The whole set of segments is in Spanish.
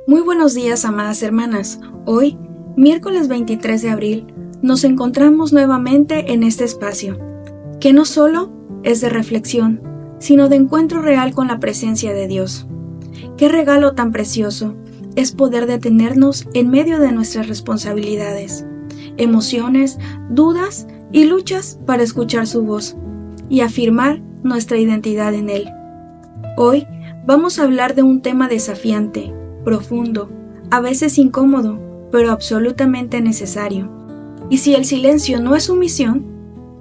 Muy buenos días, amadas hermanas. Hoy, miércoles 23 de abril, nos encontramos nuevamente en este espacio, que no solo es de reflexión, sino de encuentro real con la presencia de Dios. Qué regalo tan precioso es poder detenernos en medio de nuestras responsabilidades, emociones, dudas y luchas para escuchar su voz y afirmar nuestra identidad en Él. Hoy vamos a hablar de un tema desafiante, profundo, a veces incómodo, pero absolutamente necesario. Y si el silencio no es sumisión,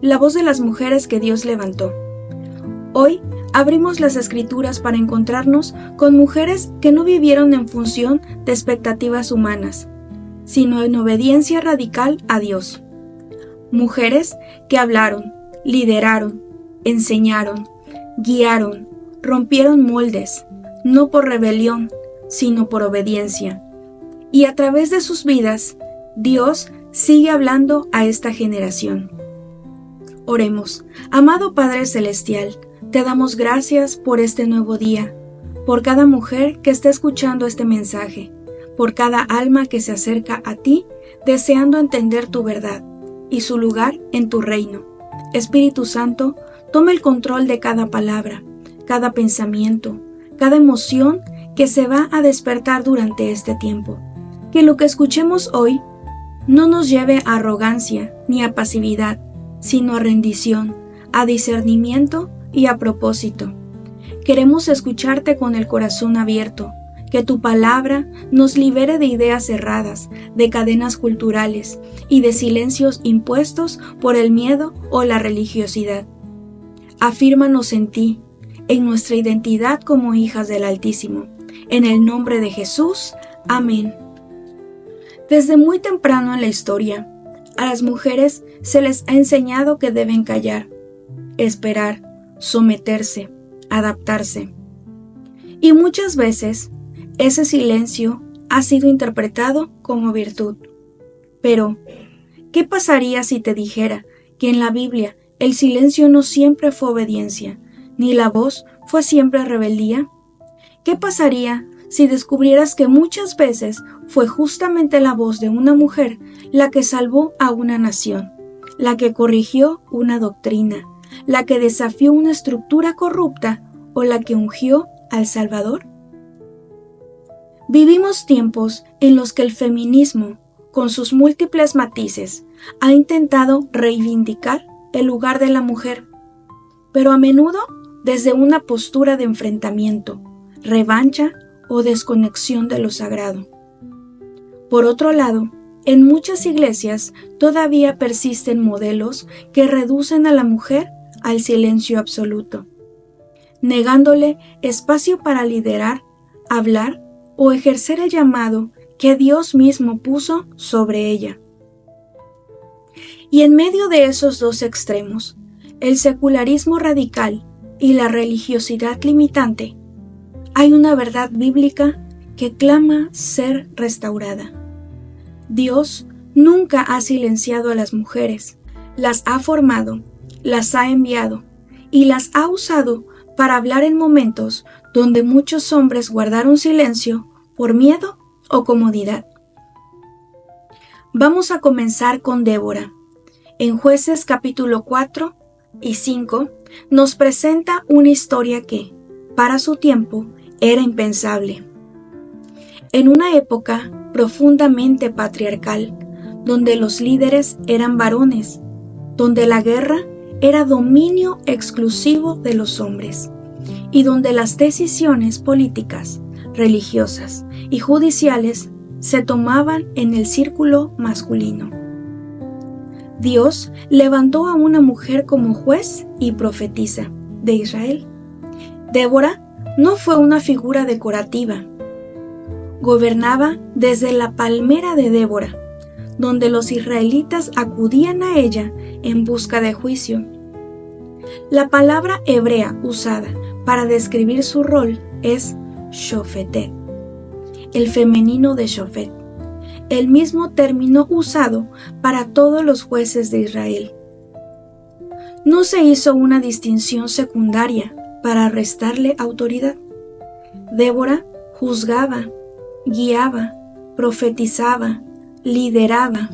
la voz de las mujeres que Dios levantó. Hoy abrimos las Escrituras para encontrarnos con mujeres que no vivieron en función de expectativas humanas, sino en obediencia radical a Dios. Mujeres que hablaron, lideraron, enseñaron, guiaron, rompieron moldes, no por rebelión, sino por obediencia. Y a través de sus vidas, Dios sigue hablando a esta generación. Oremos. Amado Padre Celestial, te damos gracias por este nuevo día, por cada mujer que está escuchando este mensaje, por cada alma que se acerca a ti deseando entender tu verdad y su lugar en tu reino. Espíritu Santo, toma el control de cada palabra, cada pensamiento, cada emoción que se va a despertar durante este tiempo. Que lo que escuchemos hoy no nos lleve a arrogancia ni a pasividad, sino a rendición, a discernimiento y a propósito. Queremos escucharte con el corazón abierto, que tu palabra nos libere de ideas cerradas, de cadenas culturales y de silencios impuestos por el miedo o la religiosidad. Afírmanos en ti, en nuestra identidad como hijas del Altísimo. En el nombre de Jesús. Amén. Desde muy temprano en la historia, a las mujeres se les ha enseñado que deben callar, esperar, someterse, adaptarse. Y muchas veces, ese silencio ha sido interpretado como virtud. Pero, ¿qué pasaría si te dijera que en la Biblia el silencio no siempre fue obediencia, ni la voz fue siempre rebeldía? ¿Qué pasaría si descubrieras que muchas veces fue justamente la voz de una mujer la que salvó a una nación, la que corrigió una doctrina, la que desafió una estructura corrupta o la que ungió al Salvador? Vivimos tiempos en los que el feminismo, con sus múltiples matices, ha intentado reivindicar el lugar de la mujer, pero a menudo desde una postura de enfrentamiento, revancha o desconexión de lo sagrado. Por otro lado, en muchas iglesias todavía persisten modelos que reducen a la mujer al silencio absoluto, negándole espacio para liderar, hablar o ejercer el llamado que Dios mismo puso sobre ella. Y en medio de esos dos extremos, el secularismo radical y la religiosidad limitante, hay una verdad bíblica que clama ser restaurada. Dios nunca ha silenciado a las mujeres, las ha formado, las ha enviado y las ha usado para hablar en momentos donde muchos hombres guardaron silencio por miedo o comodidad. Vamos a comenzar con Débora. En Jueces capítulo 4 y 5 nos presenta una historia que, para su tiempo, era impensable. En una época profundamente patriarcal, donde los líderes eran varones, donde la guerra era dominio exclusivo de los hombres, y donde las decisiones políticas, religiosas y judiciales se tomaban en el círculo masculino. Dios levantó a una mujer como juez y profetisa de Israel. Débora no fue una figura decorativa. Gobernaba desde la palmera de Débora, donde los israelitas acudían a ella en busca de juicio. La palabra hebrea usada para describir su rol es shofetet, el femenino de shofet, el mismo término usado para todos los jueces de Israel. No se hizo una distinción secundaria para restarle autoridad. Débora juzgaba guiaba, profetizaba, lideraba.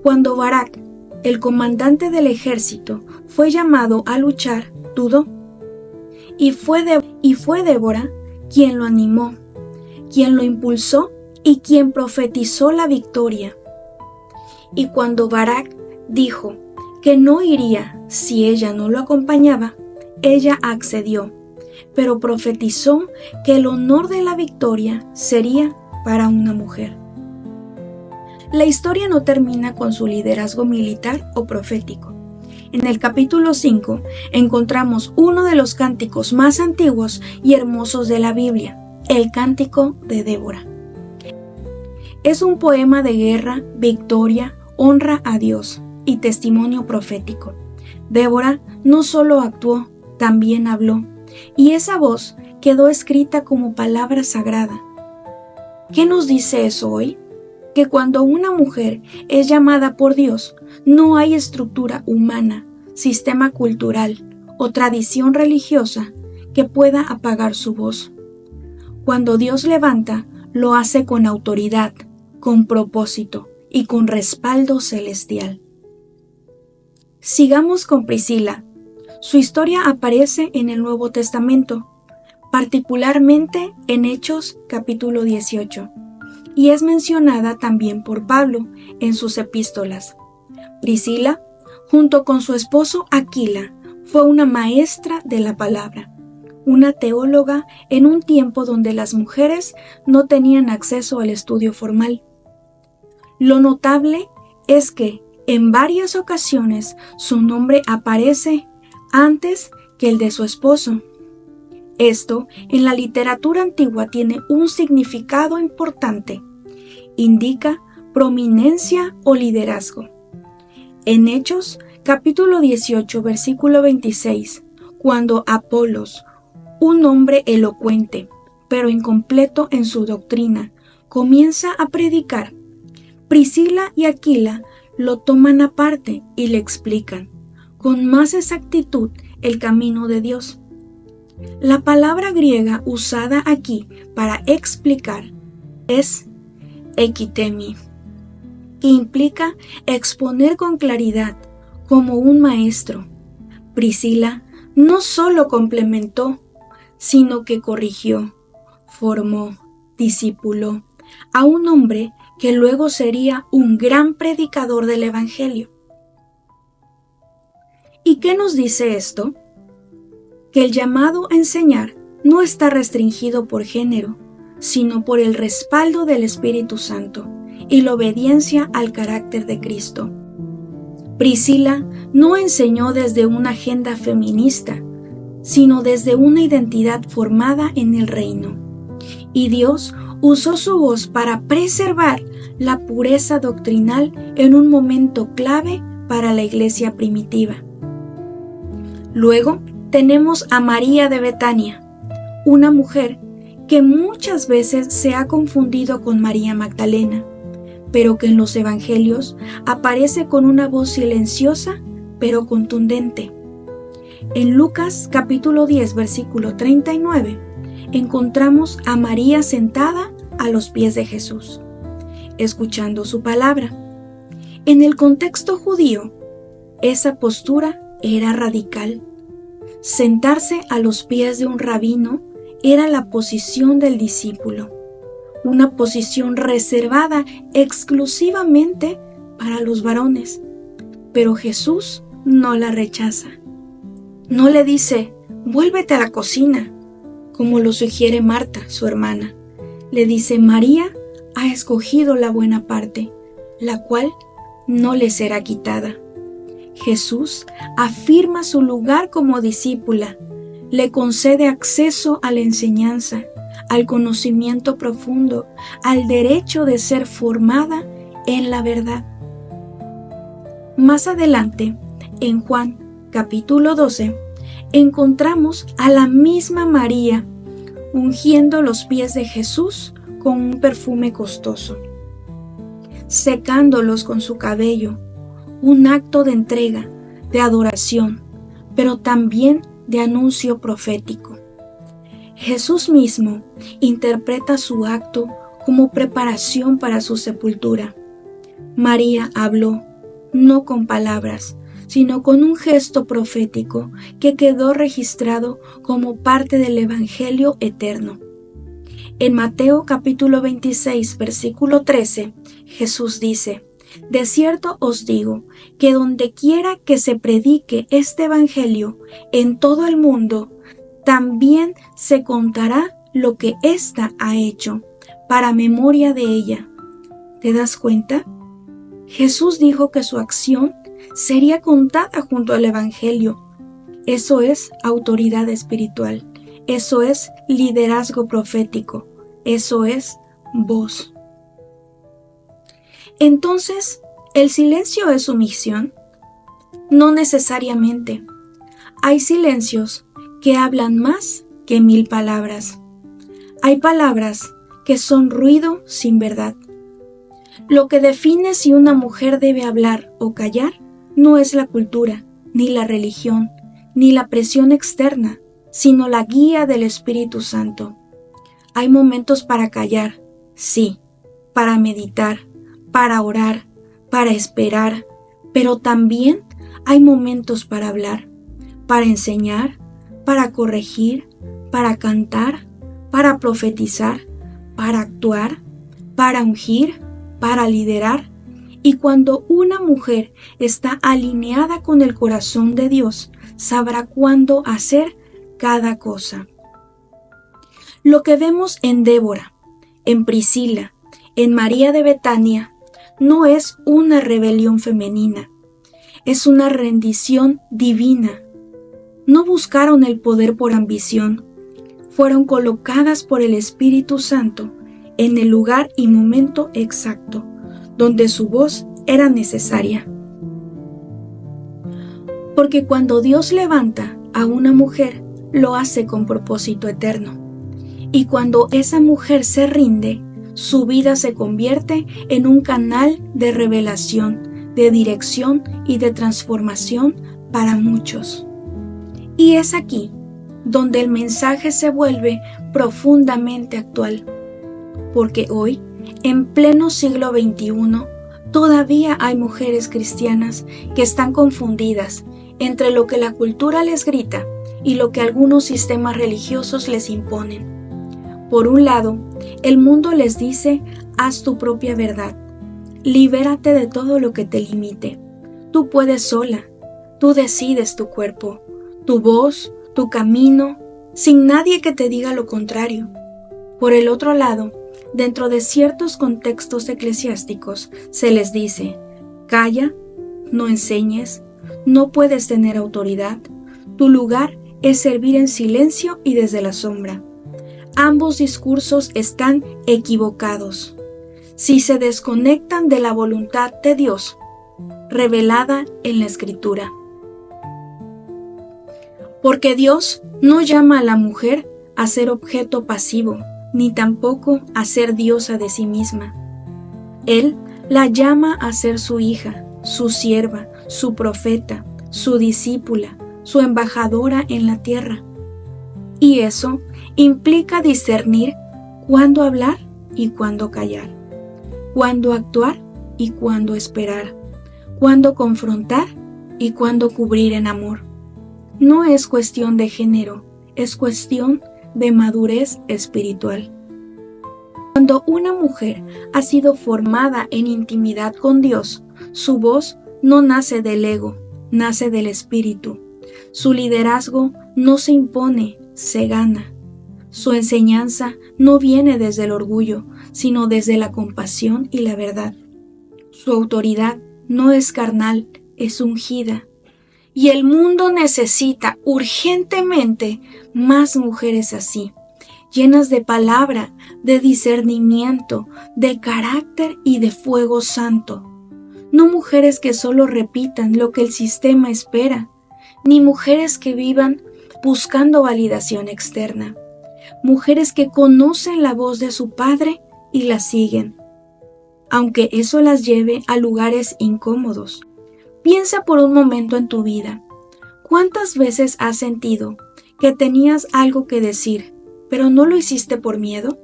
Cuando Barak, el comandante del ejército, fue llamado a luchar, dudó. Y fue Débora quien lo animó, quien lo impulsó y quien profetizó la victoria. Y cuando Barak dijo que no iría si ella no lo acompañaba, ella accedió, pero profetizó que el honor de la victoria sería para una mujer. La historia no termina con su liderazgo militar o profético. En el capítulo 5 encontramos uno de los cánticos más antiguos y hermosos de la Biblia, el Cántico de Débora. Es un poema de guerra, victoria, honra a Dios y testimonio profético. Débora no solo actuó, también habló, y esa voz quedó escrita como palabra sagrada. ¿Qué nos dice eso hoy? Que cuando una mujer es llamada por Dios, no hay estructura humana, sistema cultural o tradición religiosa que pueda apagar su voz. Cuando Dios levanta, lo hace con autoridad, con propósito y con respaldo celestial. Sigamos con Priscila. Su historia aparece en el Nuevo Testamento, particularmente en Hechos capítulo 18, y es mencionada también por Pablo en sus epístolas. Priscila, junto con su esposo Aquila, fue una maestra de la palabra, una teóloga en un tiempo donde las mujeres no tenían acceso al estudio formal. Lo notable es que en varias ocasiones su nombre aparece antes que el de su esposo. Esto en la literatura antigua tiene un significado importante. Indica prominencia o liderazgo. En Hechos, capítulo 18, versículo 26, cuando Apolos, un hombre elocuente, pero incompleto en su doctrina, comienza a predicar, Priscila y Aquila lo toman aparte y le explican con más exactitud el camino de Dios. La palabra griega usada aquí para explicar es ekitemi, que implica exponer con claridad como un maestro. Priscila no solo complementó, sino que corrigió, formó, discipuló a un hombre que luego sería un gran predicador del Evangelio. ¿Y qué nos dice esto? Que el llamado a enseñar no está restringido por género, sino por el respaldo del Espíritu Santo y la obediencia al carácter de Cristo. Priscila no enseñó desde una agenda feminista, sino desde una identidad formada en el reino. Y Dios usó su voz para preservar la pureza doctrinal en un momento clave para la iglesia primitiva. Luego tenemos a María de Betania, una mujer que muchas veces se ha confundido con María Magdalena, pero que en los evangelios aparece con una voz silenciosa pero contundente. En Lucas capítulo 10 versículo 39 encontramos a María sentada a los pies de Jesús, escuchando su palabra. En el contexto judío, esa postura era radical. Sentarse a los pies de un rabino era la posición del discípulo, una posición reservada exclusivamente para los varones. Pero Jesús no la rechaza. No le dice, vuélvete a la cocina, como lo sugiere Marta, su hermana. Le dice, María ha escogido la buena parte, la cual no le será quitada. Jesús afirma su lugar como discípula, le concede acceso a la enseñanza, al conocimiento profundo, al derecho de ser formada en la verdad. Más adelante, en Juan capítulo 12, encontramos a la misma María ungiendo los pies de Jesús con un perfume costoso, secándolos con su cabello, un acto de entrega, de adoración, pero también de anuncio profético. Jesús mismo interpreta su acto como preparación para su sepultura. María habló, no con palabras, sino con un gesto profético que quedó registrado como parte del Evangelio eterno. En Mateo capítulo 26, versículo 13, Jesús dice: de cierto os digo que donde quiera que se predique este Evangelio en todo el mundo, también se contará lo que ésta ha hecho, para memoria de ella. ¿Te das cuenta? Jesús dijo que su acción sería contada junto al Evangelio. Eso es autoridad espiritual. Eso es liderazgo profético. Eso es voz. Entonces, ¿el silencio es sumisión? No necesariamente. Hay silencios que hablan más que 1000 palabras. Hay palabras que son ruido sin verdad. Lo que define si una mujer debe hablar o callar no es la cultura, ni la religión, ni la presión externa, sino la guía del Espíritu Santo. Hay momentos para callar, sí, para meditar, para orar, para esperar, pero también hay momentos para hablar, para enseñar, para corregir, para cantar, para profetizar, para actuar, para ungir, para liderar. Y cuando una mujer está alineada con el corazón de Dios, sabrá cuándo hacer cada cosa. Lo que vemos en Débora, en Priscila, en María de Betania, no es una rebelión femenina, es una rendición divina. No buscaron el poder por ambición, fueron colocadas por el Espíritu Santo en el lugar y momento exacto, donde su voz era necesaria. Porque cuando Dios levanta a una mujer, lo hace con propósito eterno. Y cuando esa mujer se rinde, su vida se convierte en un canal de revelación, de dirección y de transformación para muchos. Y es aquí donde el mensaje se vuelve profundamente actual. Porque hoy, en pleno siglo XXI, todavía hay mujeres cristianas que están confundidas entre lo que la cultura les grita y lo que algunos sistemas religiosos les imponen. Por un lado, el mundo les dice: haz tu propia verdad, libérate de todo lo que te limite. Tú puedes sola, tú decides tu cuerpo, tu voz, tu camino, sin nadie que te diga lo contrario. Por el otro lado, dentro de ciertos contextos eclesiásticos se les dice: calla, no enseñes, no puedes tener autoridad, tu lugar es servir en silencio y desde la sombra. Ambos discursos están equivocados. Si se desconectan de la voluntad de Dios, revelada en la Escritura. Porque Dios no llama a la mujer a ser objeto pasivo, ni tampoco a ser diosa de sí misma. Él la llama a ser su hija, su sierva, su profeta, su discípula, su embajadora en la tierra. Y eso implica discernir cuándo hablar y cuándo callar, cuándo actuar y cuándo esperar, cuándo confrontar y cuándo cubrir en amor. No es cuestión de género, es cuestión de madurez espiritual. Cuando una mujer ha sido formada en intimidad con Dios, su voz no nace del ego, nace del espíritu. Su liderazgo no se impone, se gana. Su enseñanza no viene desde el orgullo, sino desde la compasión y la verdad. Su autoridad no es carnal, es ungida. Y el mundo necesita urgentemente más mujeres así, llenas de palabra, de discernimiento, de carácter y de fuego santo. No mujeres que solo repitan lo que el sistema espera, ni mujeres que vivan buscando validación externa. Mujeres que conocen la voz de su Padre y la siguen, aunque eso las lleve a lugares incómodos. Piensa por un momento en tu vida. ¿Cuántas veces has sentido que tenías algo que decir, pero no lo hiciste por miedo.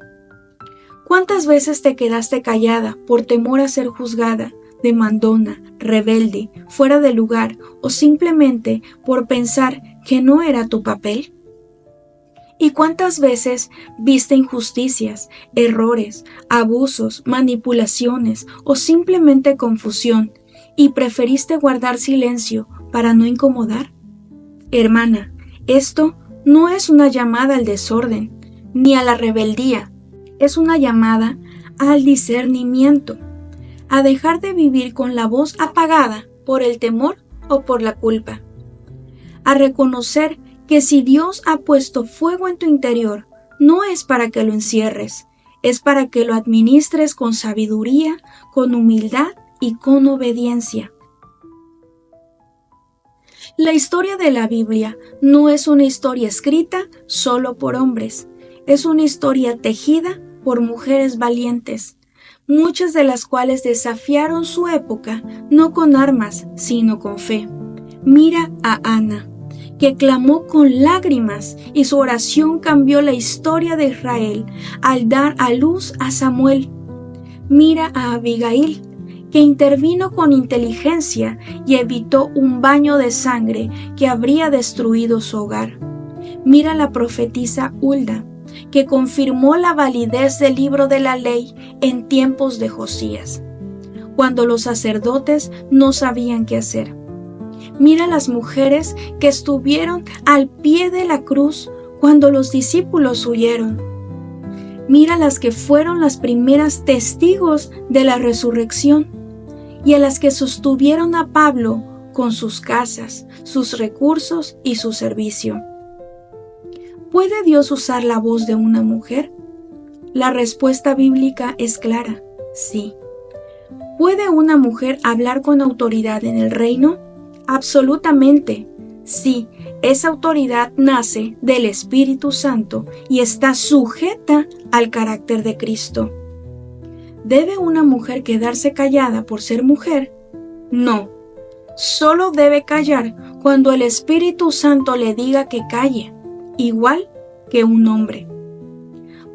¿Cuántas veces te quedaste callada por temor a ser juzgada, demandona, rebelde, fuera de lugar o simplemente por pensar que no era tu papel? ¿Y cuántas veces viste injusticias, errores, abusos, manipulaciones o simplemente confusión y preferiste guardar silencio para no incomodar? Hermana, esto no es una llamada al desorden ni a la rebeldía, es una llamada al discernimiento, a dejar de vivir con la voz apagada por el temor o por la culpa, a reconocer que si Dios ha puesto fuego en tu interior, no es para que lo encierres, es para que lo administres con sabiduría, con humildad y con obediencia. La historia de la Biblia no es una historia escrita solo por hombres, es una historia tejida por mujeres valientes, muchas de las cuales desafiaron su época no con armas, sino con fe. Mira a Ana, que clamó con lágrimas y su oración cambió la historia de Israel al dar a luz a Samuel. Mira a Abigail, que intervino con inteligencia y evitó un baño de sangre que habría destruido su hogar. Mira a la profetisa Hulda, que confirmó la validez del libro de la ley en tiempos de Josías, cuando los sacerdotes no sabían qué hacer. Mira a las mujeres que estuvieron al pie de la cruz cuando los discípulos huyeron. Mira a las que fueron las primeras testigos de la resurrección y a las que sostuvieron a Pablo con sus casas, sus recursos y su servicio. ¿Puede Dios usar la voz de una mujer? La respuesta bíblica es clara, sí. ¿Puede una mujer hablar con autoridad en el reino? Absolutamente, sí. Esa autoridad nace del Espíritu Santo y está sujeta al carácter de Cristo. ¿Debe una mujer quedarse callada por ser mujer? No. Solo debe callar cuando el Espíritu Santo le diga que calle, igual que un hombre.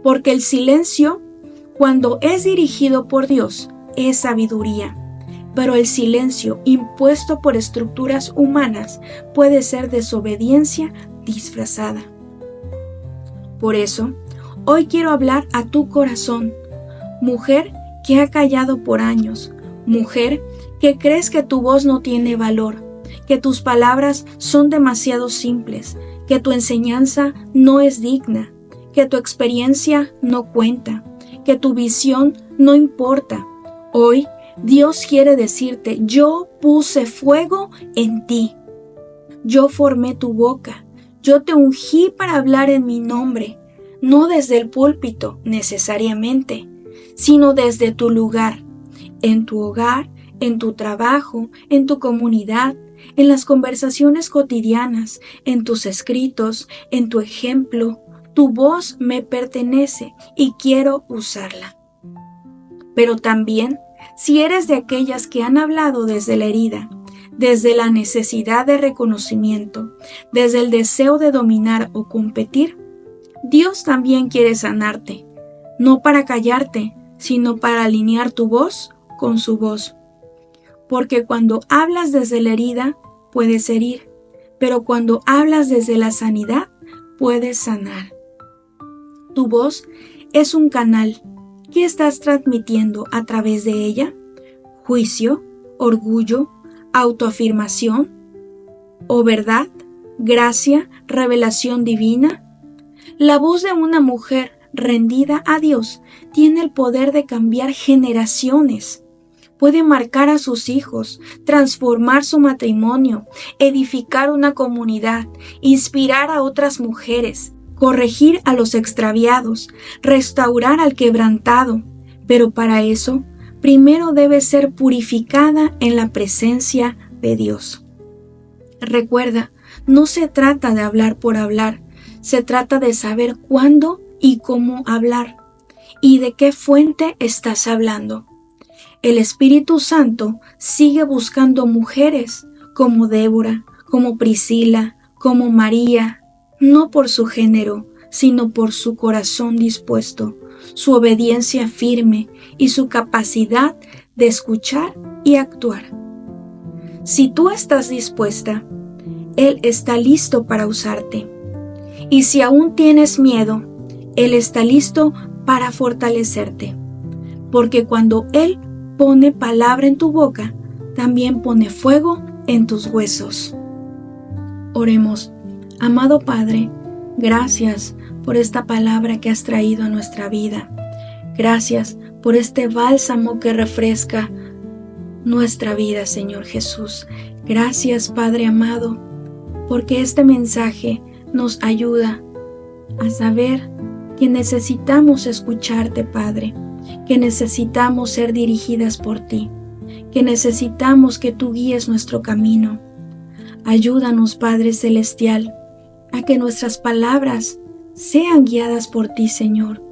Porque el silencio, cuando es dirigido por Dios, es sabiduría. Pero el silencio impuesto por estructuras humanas puede ser desobediencia disfrazada. Por eso, hoy quiero hablar a tu corazón, mujer que ha callado por años, mujer que crees que tu voz no tiene valor, que tus palabras son demasiado simples, que tu enseñanza no es digna, que tu experiencia no cuenta, que tu visión no importa. Hoy, Dios quiere decirte, yo puse fuego en ti. Yo formé tu boca. Yo te ungí para hablar en mi nombre, no desde el púlpito necesariamente, sino desde tu lugar, en tu hogar, en tu trabajo, en tu comunidad, en las conversaciones cotidianas, en tus escritos, en tu ejemplo. Tu voz me pertenece y quiero usarla. Pero también, si eres de aquellas que han hablado desde la herida, desde la necesidad de reconocimiento, desde el deseo de dominar o competir, Dios también quiere sanarte, no para callarte, sino para alinear tu voz con su voz. Porque cuando hablas desde la herida, puedes herir, pero cuando hablas desde la sanidad, puedes sanar. Tu voz es un canal. ¿Qué estás transmitiendo a través de ella? ¿Juicio, orgullo, autoafirmación? ¿O verdad, gracia, revelación divina? La voz de una mujer rendida a Dios tiene el poder de cambiar generaciones. Puede marcar a sus hijos, transformar su matrimonio, edificar una comunidad, inspirar a otras mujeres, corregir a los extraviados, restaurar al quebrantado. Pero para eso, primero debe ser purificada en la presencia de Dios. Recuerda, no se trata de hablar por hablar, se trata de saber cuándo y cómo hablar, y de qué fuente estás hablando. El Espíritu Santo sigue buscando mujeres como Débora, como Priscila, como María, no por su género, sino por su corazón dispuesto, su obediencia firme y su capacidad de escuchar y actuar. Si tú estás dispuesta, Él está listo para usarte. Y si aún tienes miedo, Él está listo para fortalecerte. Porque cuando Él pone palabra en tu boca, también pone fuego en tus huesos. Oremos. Amado Padre, gracias por esta palabra que has traído a nuestra vida. Gracias por este bálsamo que refresca nuestra vida, Señor Jesús. Gracias, Padre amado, porque este mensaje nos ayuda a saber que necesitamos escucharte, Padre, que necesitamos ser dirigidas por ti, que necesitamos que tú guíes nuestro camino. Ayúdanos, Padre Celestial, a que nuestras palabras sean guiadas por ti, Señor,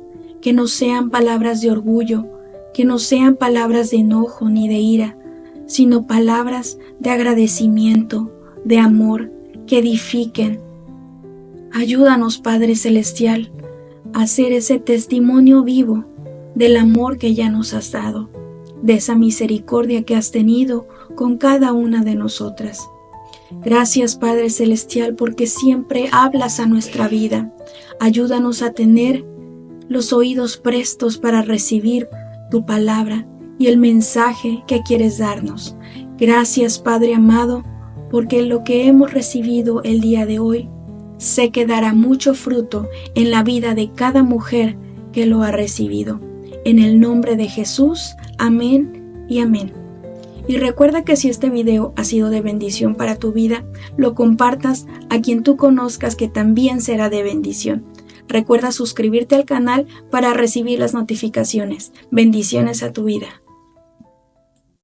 que no sean palabras de orgullo, que no sean palabras de enojo ni de ira, sino palabras de agradecimiento, de amor, que edifiquen. Ayúdanos, Padre Celestial, a hacer ese testimonio vivo del amor que ya nos has dado, de esa misericordia que has tenido con cada una de nosotras. Gracias, Padre Celestial, porque siempre hablas a nuestra vida. Ayúdanos a tener los oídos prestos para recibir tu palabra y el mensaje que quieres darnos. Gracias, Padre amado, porque lo que hemos recibido el día de hoy sé que dará mucho fruto en la vida de cada mujer que lo ha recibido. En el nombre de Jesús, amén y amén. Y recuerda que si este video ha sido de bendición para tu vida, lo compartas a quien tú conozcas que también será de bendición. Recuerda suscribirte al canal para recibir las notificaciones. Bendiciones a tu vida.